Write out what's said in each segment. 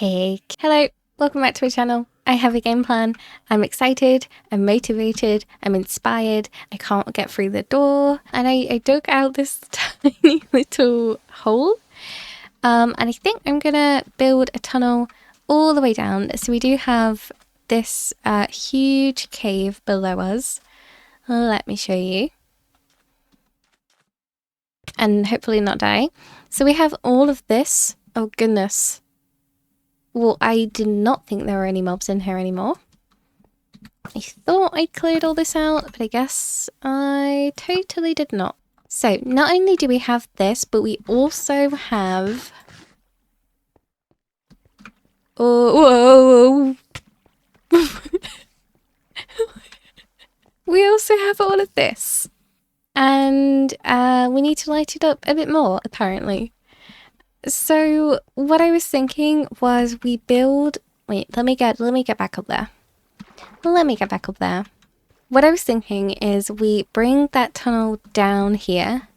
cake. Hello, welcome back to my channel. I have a game plan. I'm excited, I'm motivated, I'm inspired. I can't get through the door. And I dug out this tiny little hole. And I think I'm gonna build a tunnel all the way down. So we do have this huge cave below us. Let me show you. And hopefully not die. So we have all of this. Oh goodness. Well, I did not think there were any mobs in here anymore. I thought I cleared all this out, but I guess I totally did not. So not only do we have this, but we also have... Oh, whoa. We also have all of this. And we need to light it up a bit more, apparently. So what I was thinking was we build... Wait, let me get back up there. Let me get back up there. What I was thinking is we bring that tunnel down here,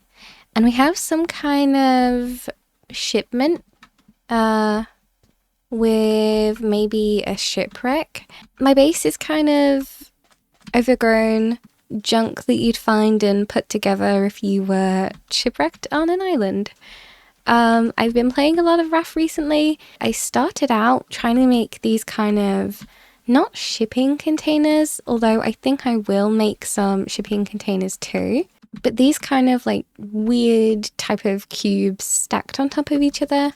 and we have some kind of shipment with maybe a shipwreck. My base is kind of overgrown junk that you'd find and put together if you were shipwrecked on an island. I've been playing a lot of Raft recently. I started out trying to make these kind of, not shipping containers, although I think I will make some shipping containers too. But these kind of like weird type of cubes stacked on top of each other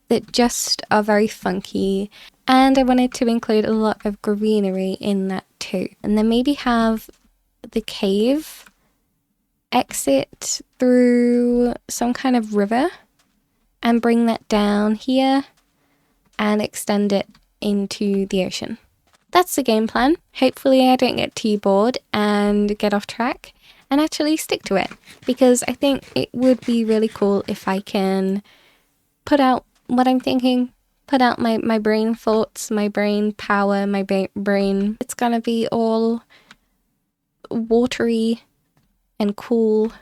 that just are very funky. And I wanted to include a lot of greenery in that too. And then maybe have the cave exit through some kind of river and bring that down here and extend it into the ocean. That's the game plan. Hopefully I don't get too bored and get off track and actually stick to it, because I think it would be really cool if I can put out what I'm thinking, put out my brain thoughts, my brain power, my brain. It's gonna be all watery and cool.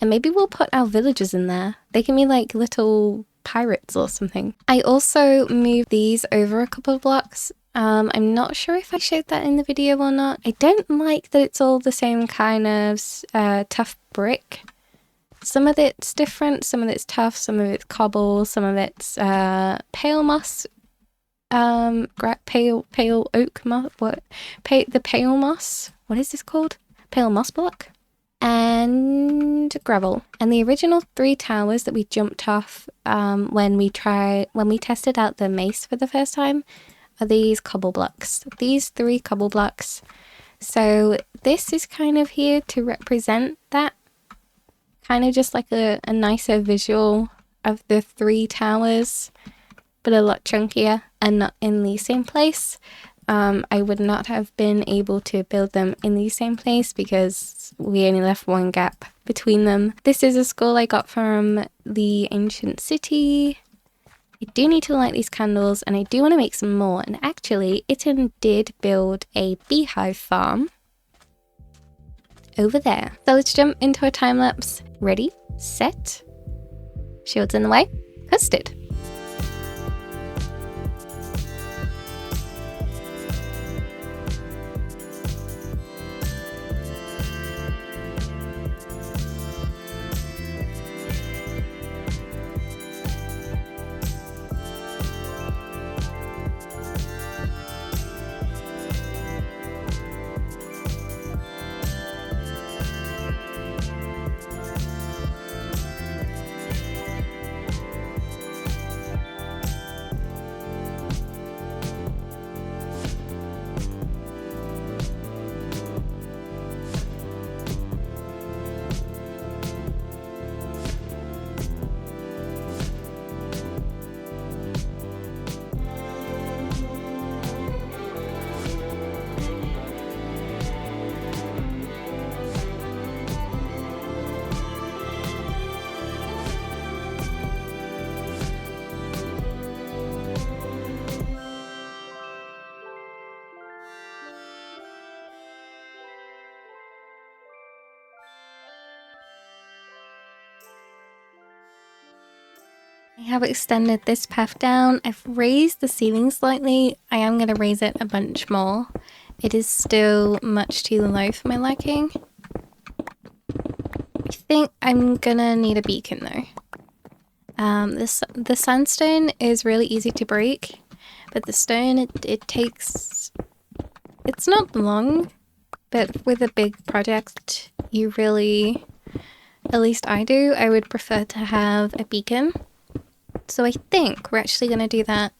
And maybe we'll put our villagers in there. They can be like little pirates or something. I also moved these over a couple of blocks. I'm not sure if I showed that in the video or not. I don't like that it's all the same kind of tough brick. Some of it's different, some of it's tough, some of it's cobble, some of it's pale moss, pale oak moss, the pale moss, what is this called? Pale moss block? And gravel. And the original 3 towers that we jumped off when we tested out the mace for the first time are these cobble blocks. These 3 cobble blocks. So this is kind of here to represent that. Kind of just like a nicer visual of the 3 towers, but a lot chunkier and not in the same place. I would not have been able to build them in the same place because we only left 1 gap between them. This is a skull I got from the ancient city. I do need to light these candles, and I do want to make some more. And actually, Itten did build a beehive farm over there. So let's jump into a time lapse. Ready, set, shields in the way, custard. I have extended this path down. I've raised the ceiling slightly. I am going to raise it a bunch more. It is still much too low for my liking. I think I'm gonna need a beacon though. The sandstone is really easy to break, but the stone, it takes... It's not long, but with a big project, you really... At least I do. I would prefer to have a beacon. So I think we're actually going to do that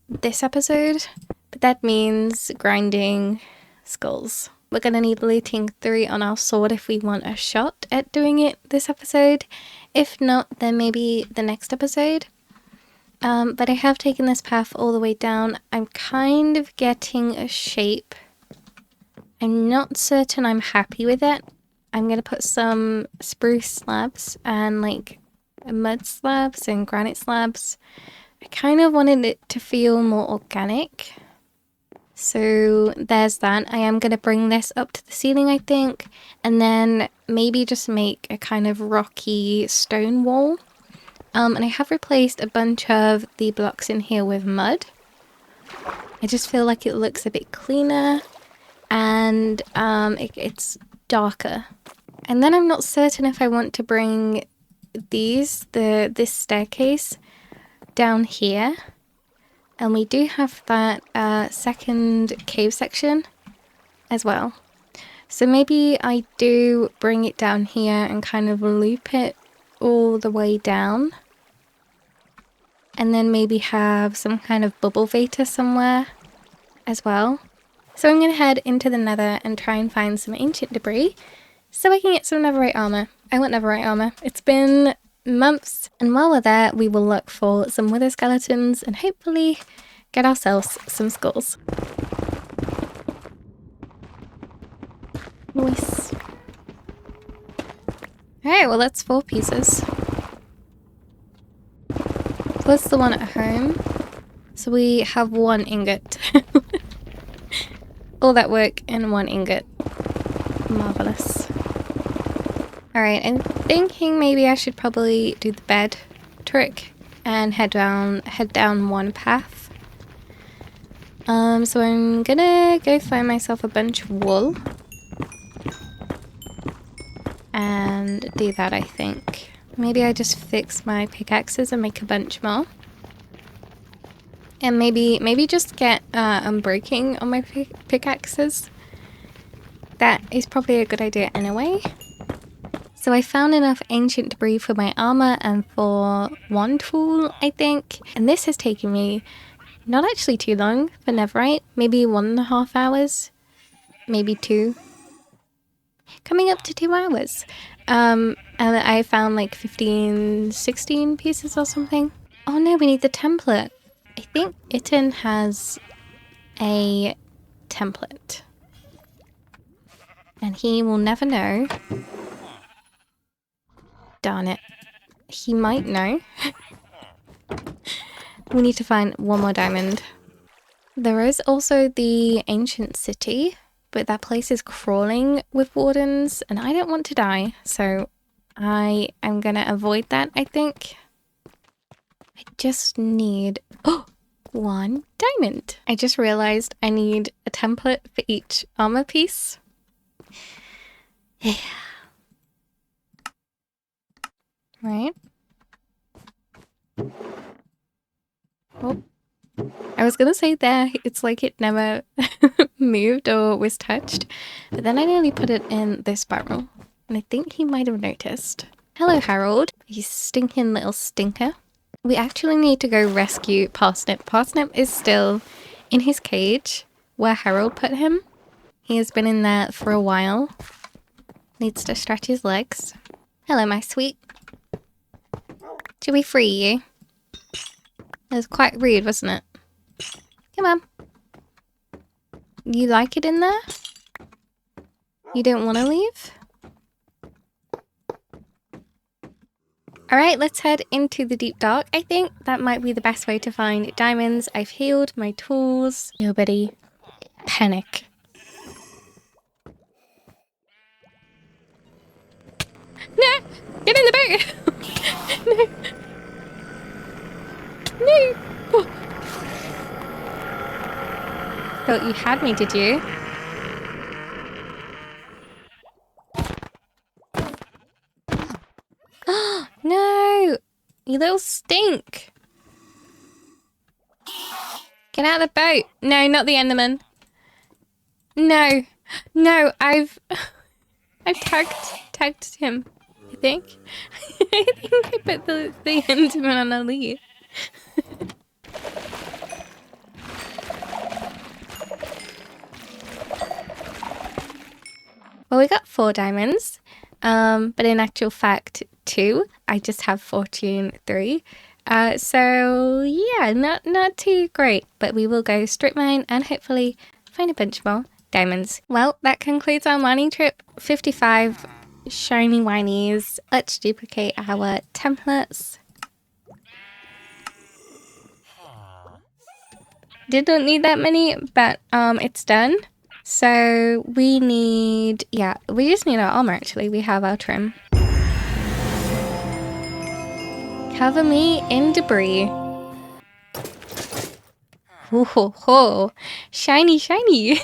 this episode. But that means grinding skulls. We're going to need looting 3 on our sword if we want a shot at doing it this episode. If not, then maybe the next episode. But I have taken this path all the way down. I'm kind of getting a shape. I'm not certain I'm happy with it. I'm going to put some spruce slabs and like mud slabs and granite slabs. I kind of wanted it to feel more organic. So there's that. I am going to bring this up to the ceiling, I think. And then maybe just make a kind of rocky stone wall. And I have replaced a bunch of the blocks in here with mud. I just feel like it looks a bit cleaner. And it's darker. And then I'm not certain if I want to bring this staircase down here. And we do have that second cave section as well. So maybe I do bring it down here and kind of loop it all the way down. And then maybe have some kind of bubble vator somewhere as well. So I'm going to head into the nether and try and find some ancient debris so I can get some netherite armour. I want netherite armour. It's been months, and while we're there we will look for some wither skeletons and hopefully get ourselves some skulls. Nice. Alright, well that's 4 pieces. Plus the one at home. So we have 1 ingot. All that work in 1 ingot. Marvellous. Alright, I'm thinking maybe I should probably do the bed trick and head down 1 path. So I'm gonna go find myself a bunch of wool. And do that, I think. Maybe I just fix my pickaxes and make a bunch more. And maybe just get unbreaking on my pickaxes. That is probably a good idea anyway. So I found enough ancient debris for my armor and for 1 tool, I think. And this has taken me not actually too long for netherite. Maybe 1.5 hours. Maybe 2. Coming up to 2 hours. And I found like 15, 16 pieces or something. Oh no, we need the template. I think Itten has a template. And he will never know. Darn it. He might know. We need to find 1 more diamond. There is also the ancient city, but that place is crawling with wardens and I don't want to die, so I am gonna avoid that, I think. I just need 1 diamond. I just realized I need a template for each armor piece. Yeah. Right. Oh. I was gonna say there, it's like it never moved or was touched, but then I nearly put it in this barrel, and I think he might have noticed. Hello, Harold, you stinking little stinker. We actually need to go rescue Parsnip. Parsnip is still in his cage where Harold put him. He has been in there for a while. Needs to stretch his legs. Hello, my sweet. Should we free you? It was quite rude, wasn't it? Come on. You like it in there? You don't want to leave? Alright, let's head into the deep dark. I think that might be the best way to find diamonds. I've healed my tools. Nobody panic. No! Get in the boat! No! No! Oh. Thought you had me, did you? No! You little stink! Get out of the boat! No, not the Enderman. No! No, I've tagged him, I think. I think I put the Enderman on a lead. Well, we got 4 diamonds, but in actual fact, 2. I just have fortune 3. So yeah, not too great, but we will go strip mine and hopefully find a bunch more diamonds. Well, that concludes our mining trip. 55 shiny whinies. Let's duplicate our templates. Didn't need that many, but it's done. So we need, yeah, we just need our armor actually. We have our trim. Cover me in debris. Ho ho ho. Shiny, shiny.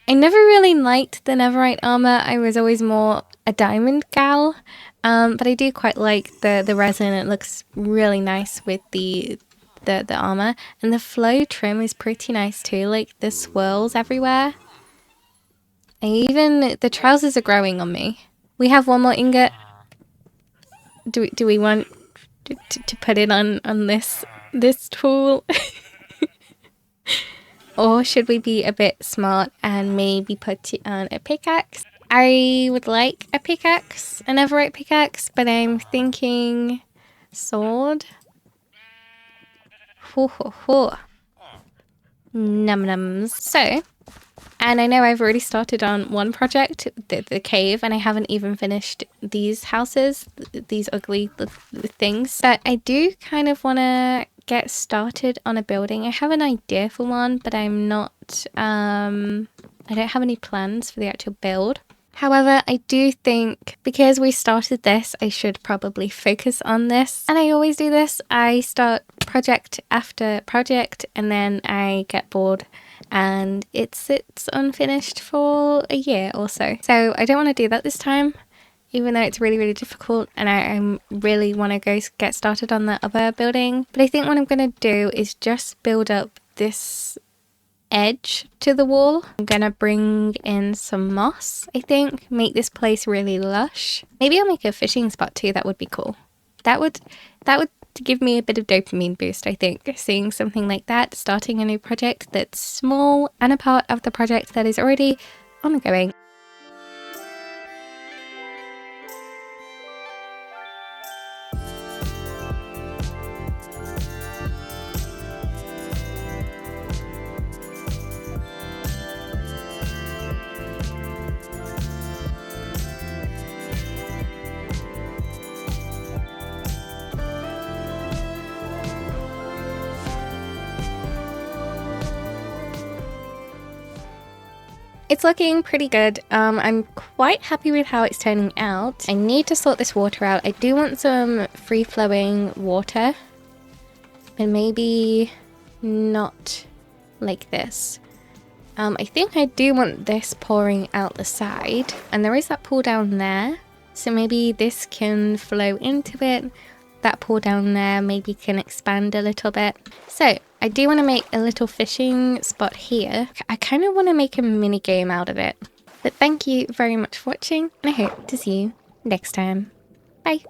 I never really liked the Netherite armor. I was always more a diamond gal. But I do quite like the resin. It looks really nice with the armor. And the flow trim is pretty nice too. Like the swirls everywhere. And even the trousers are growing on me. We have one more ingot. Do we want to put it on this tool? Or should we be a bit smart and maybe put it on a pickaxe? I would like a pickaxe, a Netherite pickaxe, but I'm thinking sword. Ho ho ho. Num nums. So, and I know I've already started on one project, the cave, and I haven't even finished these houses, these ugly things. But I do kind of want to get started on a building. I have an idea for one, but I'm not, I don't have any plans for the actual build. However, I do think because we started this, I should probably focus on this. And I always do this. I start project after project and then I get bored and it sits unfinished for a year or so. So I don't want to do that this time, even though it's really, really difficult and I really want to go get started on that other building. But I think what I'm going to do is just build up this edge to the wall. I'm gonna bring in some moss, I think, make this place really lush. Maybe I'll make a fishing spot too. That would be cool. That would give me a bit of dopamine boost, I think, seeing something like that, starting a new project that's small and a part of the project that is already ongoing. It's looking pretty good. I'm quite happy with how it's turning out. I need to sort this water out. I do want some free-flowing water, but maybe not like this. I think I do want this pouring out the side, and there is that pool down there, so maybe this can flow into it. That pool down there maybe can expand a little bit. So I do want to make a little fishing spot here. I kind of want to make a mini game out of it. But thank you very much for watching, and I hope to see you next time. Bye.